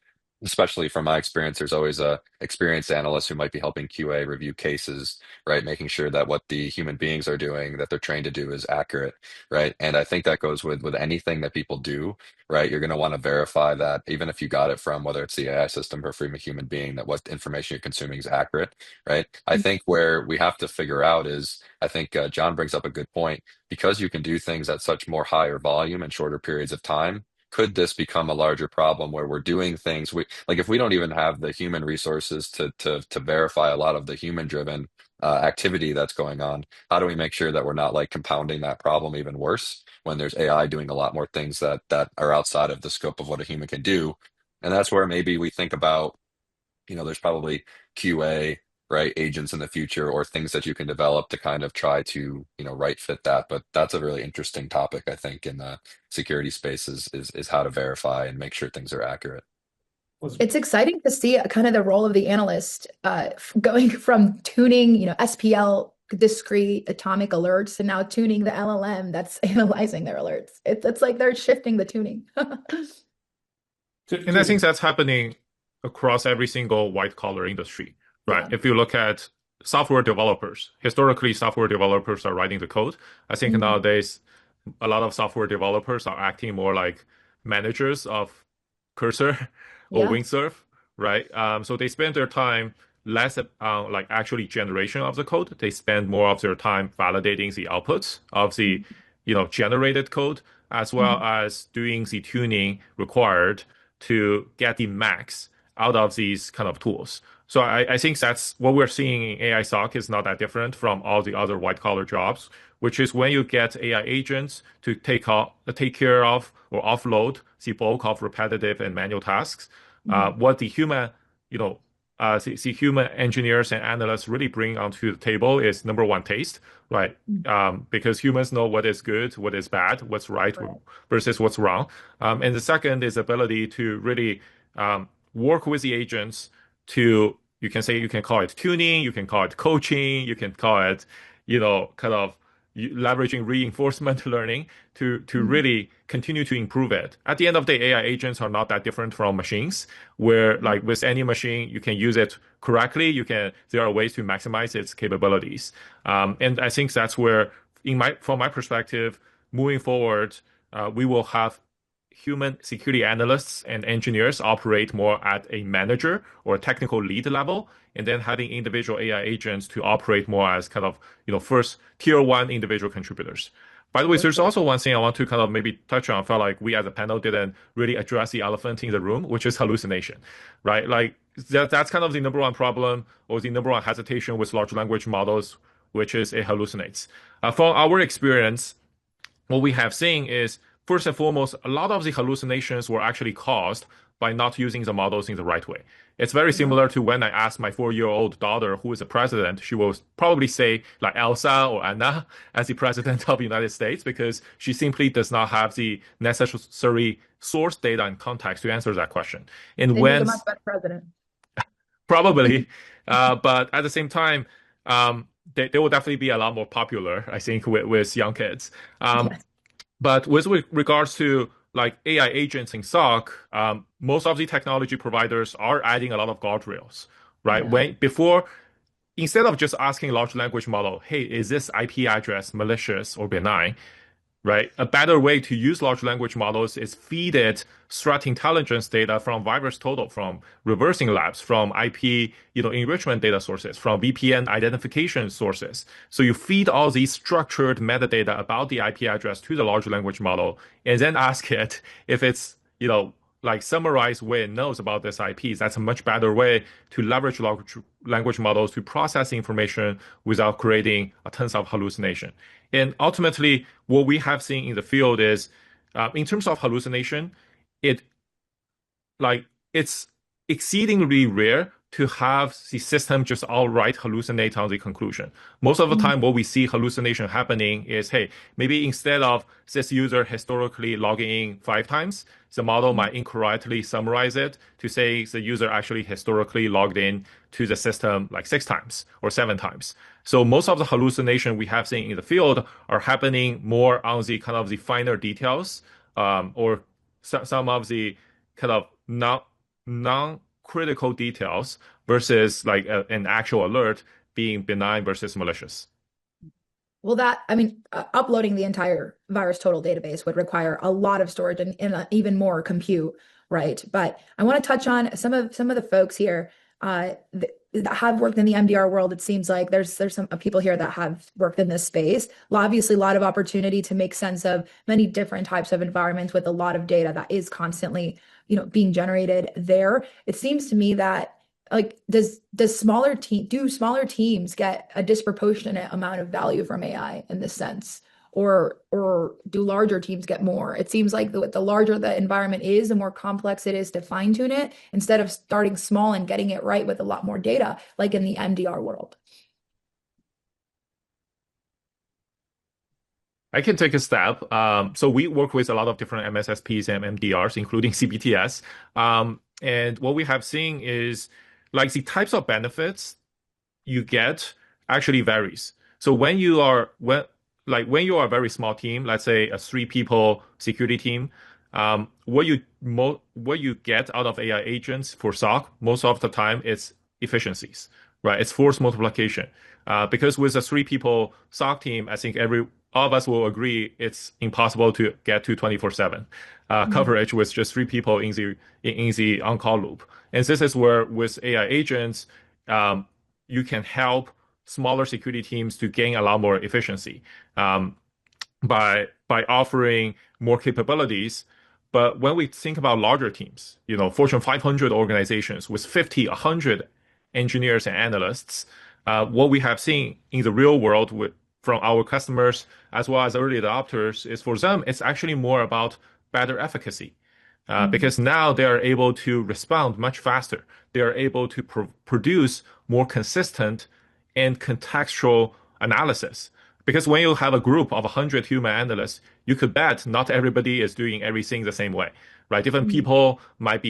especially from my experience, there's always a experienced analyst who might be helping QA review cases, right? Making sure that what the human beings are doing, that they're trained to do, is accurate, right? And I think that goes with anything that people do, right? You're going to want to verify that even if you got it from whether it's the AI system or from a human being, that what information you're consuming is accurate, right? I think where we have to figure out is, I think John brings up a good point, because you can do things at such more higher volume and shorter periods of time. Could this become a larger problem where we're doing things like, if we don't even have the human resources to verify a lot of the human driven activity that's going on? How do we make sure that we're not like compounding that problem even worse when there's AI doing a lot more things that are outside of the scope of what a human can do? And that's where maybe we think about, there's probably QA, right, agents in the future, or things that you can develop to kind of try to, right fit that. But that's a really interesting topic, I think, in the security space is how to verify and make sure things are accurate. It's exciting to see kind of the role of the analyst going from tuning, SPL discrete atomic alerts to now tuning the LLM that's analyzing their alerts. It's like they're shifting the tuning. And I think that's happening across every single white collar industry, right? Yeah. If you look at software developers, historically, software developers are writing the code. I think nowadays, a lot of software developers are acting more like managers of Cursor or Windsurf, right? So they spend their time less on like actually generation of the code. They spend more of their time validating the outputs of the generated code, as well as doing the tuning required to get the max out of these kind of tools. So I think that's what we're seeing in AI SOC is not that different from all the other white collar jobs, which is when you get AI agents to take care of or offload the bulk of repetitive and manual tasks. What the human, the human engineers and analysts really bring onto the table is number one, taste, right? Because humans know what is good, what is bad, what's right versus what's wrong. And the second is ability to really work with the agents to, you can call it tuning, you can call it coaching, you can call it, kind of leveraging reinforcement learning to really continue to improve it. At the end of the day, AI agents are not that different from machines, where like with any machine, you can use it correctly. There are ways to maximize its capabilities. And I think that's where, from my perspective, moving forward, we will have human security analysts and engineers operate more at a manager or a technical lead level, and then having individual AI agents to operate more as kind of, first tier one individual contributors. By the way, there's also one thing I want to kind of maybe touch on. I felt like we as a panel didn't really address the elephant in the room, which is hallucination, right? Like that's kind of the number one problem or the number one hesitation with large language models, which is it hallucinates. From our experience, what we have seen is, first and foremost, a lot of the hallucinations were actually caused by not using the models in the right way. It's very similar to when I asked my 4-year-old daughter who is the president, she will probably say like Elsa or Anna as the president of the United States because she simply does not have the necessary source data and context to answer that question. And They when make a much better president. probably, but at the same time, they will definitely be a lot more popular, I think, with young kids. Yes. But with regards to like AI agents in SOC, most of the technology providers are adding a lot of guardrails, right? Yeah. Instead of just asking large language model, hey, is this IP address malicious or benign? Right? A better way to use large language models is feed it threat intelligence data from VirusTotal, from reversing labs, from IP, enrichment data sources, from VPN identification sources. So you feed all these structured metadata about the IP address to the large language model, and then ask it if it's, like summarize where it knows about this IPs. That's a much better way to leverage large language models to process information without creating a tons of hallucination. And ultimately, what we have seen in the field is, in terms of hallucination, it's exceedingly rare to have the system just outright hallucinate on the conclusion. Most of the time, what we see hallucination happening is, hey, maybe instead of this user historically logging in 5 times, the model might incorrectly summarize it to say the user actually historically logged in to the system like 6 times or 7 times. So most of the hallucination we have seen in the field are happening more on the kind of the finer details, or some of the kind of non-critical details versus like an actual alert being benign versus malicious. Well, uploading the entire VirusTotal database would require a lot of storage and even more compute, right? But I want to touch on some of the folks here that have worked in the MDR world. It seems like there's some people here that have worked in this space. Obviously, a lot of opportunity to make sense of many different types of environments with a lot of data that is constantly, being generated there. It seems to me that like do smaller teams get a disproportionate amount of value from AI in this sense, or do larger teams get more? It seems like the larger the environment is, the more complex it is to fine tune it instead of starting small and getting it right with a lot more data, like in the MDR world. I can take a stab. So we work with a lot of different MSSPs and MDRs, including CPTS. And what we have seen is like the types of benefits you get actually varies. So when you are a very small team, let's say a 3-people security team, what you get out of AI agents for SOC most of the time it's efficiencies, right? It's force multiplication. Because with a 3-people SOC team, I think all of us will agree it's impossible to get to 24/7 coverage with just 3 people in the on-call loop. And this is where with AI agents, you can help smaller security teams to gain a lot more efficiency by offering more capabilities. But when we think about larger teams, Fortune 500 organizations with 50, 100 engineers and analysts, what we have seen in the real world from our customers as well as early adopters is for them, it's actually more about better efficacy. Because now they are able to respond much faster. They are able to produce more consistent and contextual analysis. Because when you have a group of 100 human analysts, you could bet not everybody is doing everything the same way, right? Different people might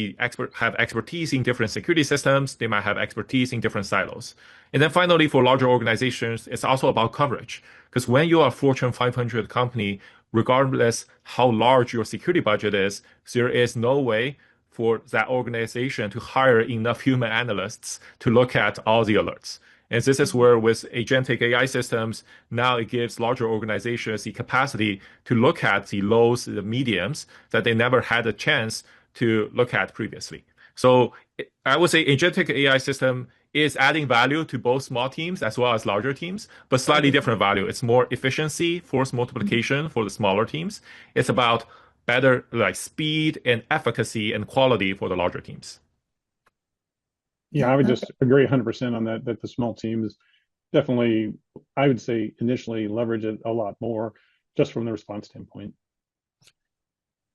have expertise in different security systems. They might have expertise in different silos. And then finally, for larger organizations, it's also about coverage. Because when you are a Fortune 500 company, regardless how large your security budget is, there is no way for that organization to hire enough human analysts to look at all the alerts. And this is where with agentic AI systems, now it gives larger organizations the capacity to look at the lows, the mediums that they never had a chance to look at previously. So I would say agentic AI system is adding value to both small teams as well as larger teams, but slightly different value. It's more efficiency, force multiplication for the smaller teams. It's about better like speed and efficacy and quality for the larger teams. Yeah, I would just agree 100% on that the small teams definitely, I would say initially leverage it a lot more just from the response standpoint.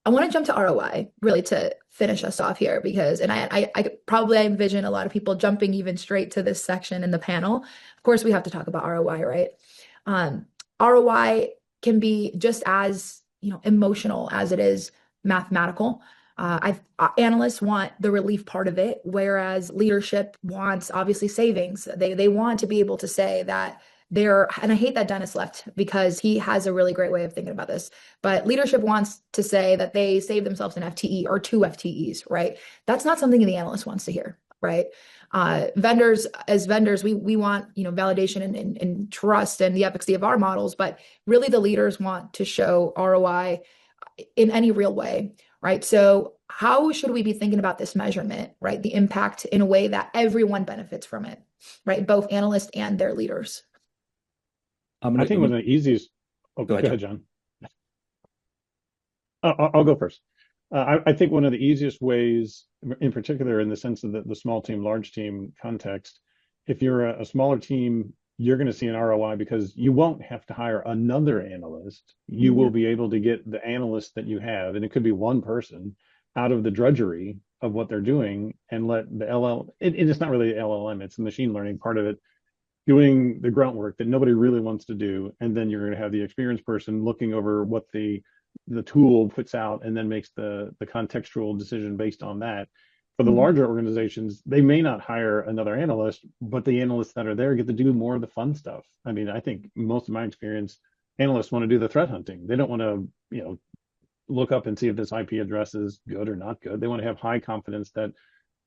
I want to jump to ROI really to finish us off here because, and I envision a lot of people jumping even straight to this section in the panel. Of course, we have to talk about ROI, right? ROI can be just as, emotional as it is mathematical. Analysts want the relief part of it, whereas leadership wants obviously savings. They want to be able to say that and I hate that Dennis left because he has a really great way of thinking about this, but leadership wants to say that they save themselves an FTE or 2 FTEs, right? That's not something the analyst wants to hear, right? Vendors, we want, validation and trust and the efficacy of our models, but really the leaders want to show ROI in any real way, right? So how should we be thinking about this measurement, right? The impact in a way that everyone benefits from it, right? Both analysts and their leaders. I think one of the easiest. Oh, go ahead, John. I'll go first. I think one of the easiest ways, in particular, in the sense of the small team, large team context, if you're a smaller team, you're going to see an ROI because you won't have to hire another analyst. You will be able to get the analyst that you have, and it could be one person, out of the drudgery of what they're doing and let the it's not really LLM, it's the machine learning part of it, doing the grunt work that nobody really wants to do. And then you're going to have the experienced person looking over what the tool puts out and then makes the contextual decision based on that. For the larger organizations, they may not hire another analyst, but the analysts that are there get to do more of the fun stuff. I mean, I think most of my experience, analysts want to do the threat hunting. They don't want to, look up and see if this IP address is good or not good. They want to have high confidence that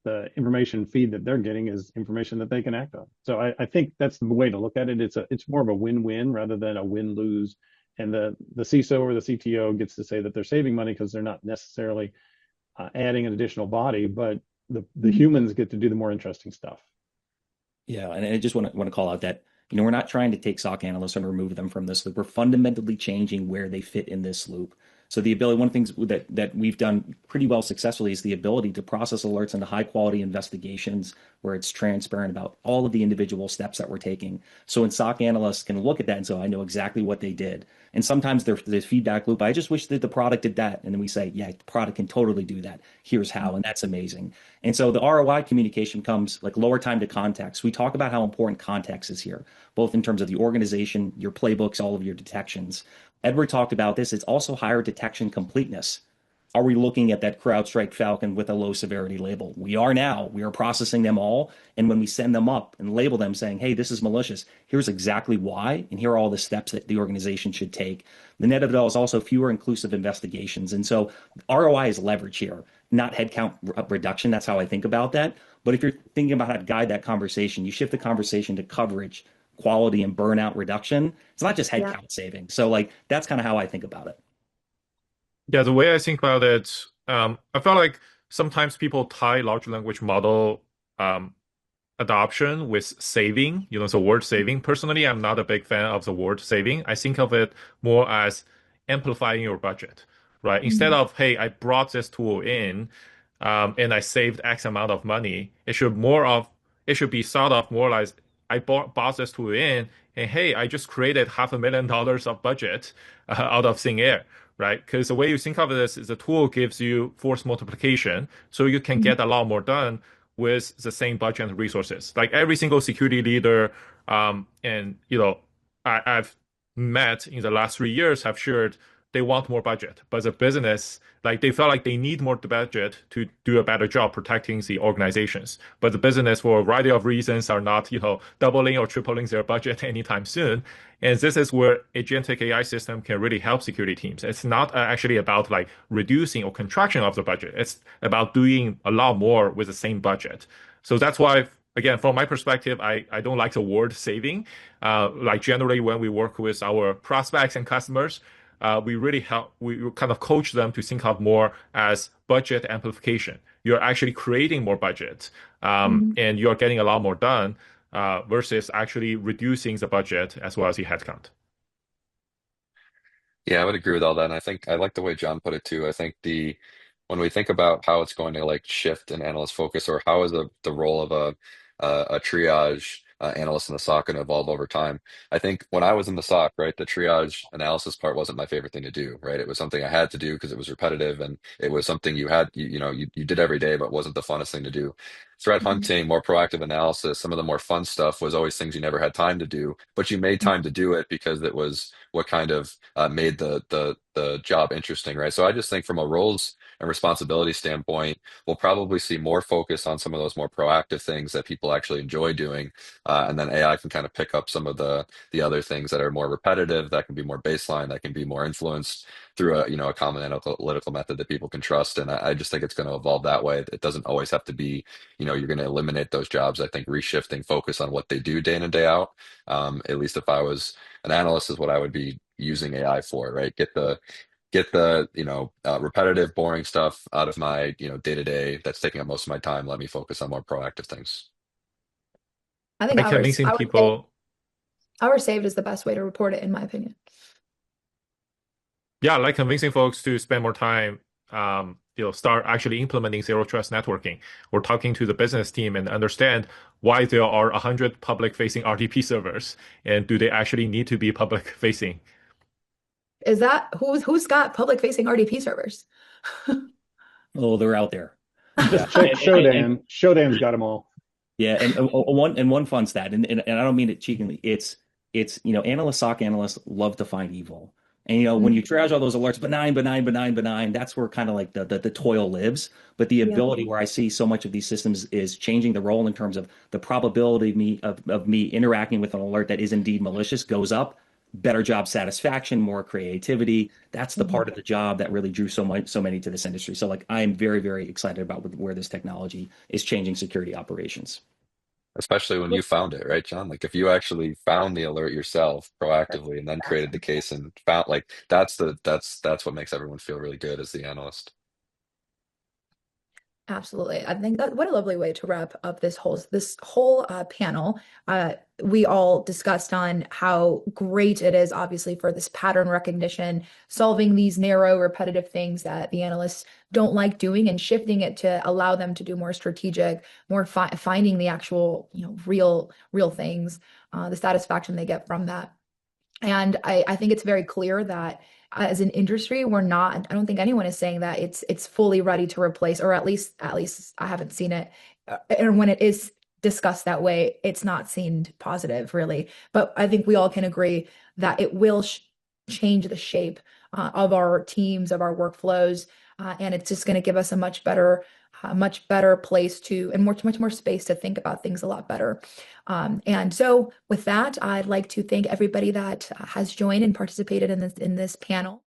the information feed that they're getting is information that they can act on. So I think that's the way to look at it. It's more of a win-win rather than a win-lose. And the CISO or the CTO gets to say that they're saving money because they're not necessarily adding an additional body, but the humans get to do the more interesting stuff. Yeah, and I just want to call out that we're not trying to take SOC analysts and remove them from this loop. We're fundamentally changing where they fit in this loop. So the ability, one of the things that we've done pretty well successfully is the ability to process alerts into high quality investigations where it's transparent about all of the individual steps that we're taking. So when SOC analysts can look at that and say, I know exactly what they did. And sometimes there's feedback loop. I just wish that the product did that. And then we say, yeah, the product can totally do that. Here's how. And that's amazing. And so the ROI communication comes like lower time to context. We talk about how important context is here, both in terms of the organization, your playbooks, all of your detections. Edward talked about this. It's also higher detection completeness. Are we looking at that CrowdStrike Falcon with a low severity label? We are now. We are processing them all. And when we send them up and label them saying, hey, this is malicious, here's exactly why, and here are all the steps that the organization should take. The net of it all is also fewer inclusive investigations. And so ROI is leverage here, not headcount reduction. That's how I think about that. But if you're thinking about how to guide that conversation, you shift the conversation to coverage, quality, and burnout reduction. It's not just headcount saving. So that's kind of how I think about it. Yeah, the way I think about it, I feel like sometimes people tie large language model adoption with saving, the word saving. Personally, I'm not a big fan of the word saving. I think of it more as amplifying your budget, right? Instead of, hey, I brought this tool in and I saved X amount of money, it should be thought of more like I bought this tool in and hey, I just created $500,000 of budget out of thin air. Right? Because the way you think of this is the tool gives you force multiplication, so you can get a lot more done with the same budget and resources. Like every single security leader, and I've met in the last 3 years have shared they want more budget, but the business, they felt like they need more budget to do a better job protecting the organizations. But the business, for a variety of reasons, are not, doubling or tripling their budget anytime soon. And this is where agentic AI system can really help security teams. It's not actually about reducing or contraction of the budget. It's about doing a lot more with the same budget. So that's why, again, from my perspective, I don't like the word saving. Generally, when we work with our prospects and customers, we kind of coach them to think of more as budget amplification. You're actually creating more budget, and you're getting a lot more done versus actually reducing the budget as well as the headcount. Yeah, I would agree with all that. And I think I like the way John put it too. I think when we think about how it's going to shift an analyst focus or how is the role of a triage analysts in the SOC and evolve over time. I think when I was in the SOC, right, the triage analysis part wasn't my favorite thing to do, right? It was something I had to do because it was repetitive and it was something you did every day, but wasn't the funnest thing to do. Threat hunting, more proactive analysis, some of the more fun stuff was always things you never had time to do, but you made time to do it because it was what kind of made the job interesting, right? So I just think from a roles and responsibility standpoint, we'll probably see more focus on some of those more proactive things that people actually enjoy doing, and then AI can kind of pick up some of the other things that are more repetitive, that can be more baseline, that can be more influenced through a common analytical method that people can trust. And I just think it's going to evolve that way. It doesn't always have to be, you're going to eliminate those jobs. I think reshifting focus on what they do day in and day out. At least if I was an analyst, is what I would be using AI for, right? Get the repetitive, boring stuff out of my day to day that's taking up most of my time. Let me focus on more proactive things. I think Like convincing people. Hours saved is the best way to report it, in my opinion. Yeah, like convincing folks to spend more time, start actually implementing zero trust networking, or talking to the business team and understand why there are 100 public-facing RDP servers, and do they actually need to be public-facing? Is that who's got public-facing RDP servers? Oh, they're out there. Just check Shodan. Shodan's got them all. Yeah, and one fun stat, and I don't mean it cheekily. It's analysts, SOC analysts love to find evil. And when you triage all those alerts, benign, that's where kind of like the toil lives. But the ability where I see so much of these systems is changing the role in terms of the probability of me interacting with an alert that is indeed malicious goes up. Better job satisfaction, more creativity. That's the part of the job that really drew so many to this industry. So like I am very, very excited about where this technology is changing security operations. Especially when you found it, right, John? Like if you actually found the alert yourself proactively and then created the case and found, like that's what makes everyone feel really good as the analyst. Absolutely. I think that what a lovely way to wrap up this whole panel. We all discussed on how great it is, obviously, for this pattern recognition, solving these narrow, repetitive things that the analysts don't like doing, and shifting it to allow them to do more strategic, more finding the actual, real things, the satisfaction they get from that. And I think it's very clear that as an industry, I don't think anyone is saying that it's fully ready to replace, or at least I haven't seen it. And when it is discussed that way, it's not seemed positive, really. But I think we all can agree that it will change the shape of our teams, of our workflows, and it's just going to give us a much better place and much more space to think about things a lot better. And so with that, I'd like to thank everybody that has joined and participated in this panel.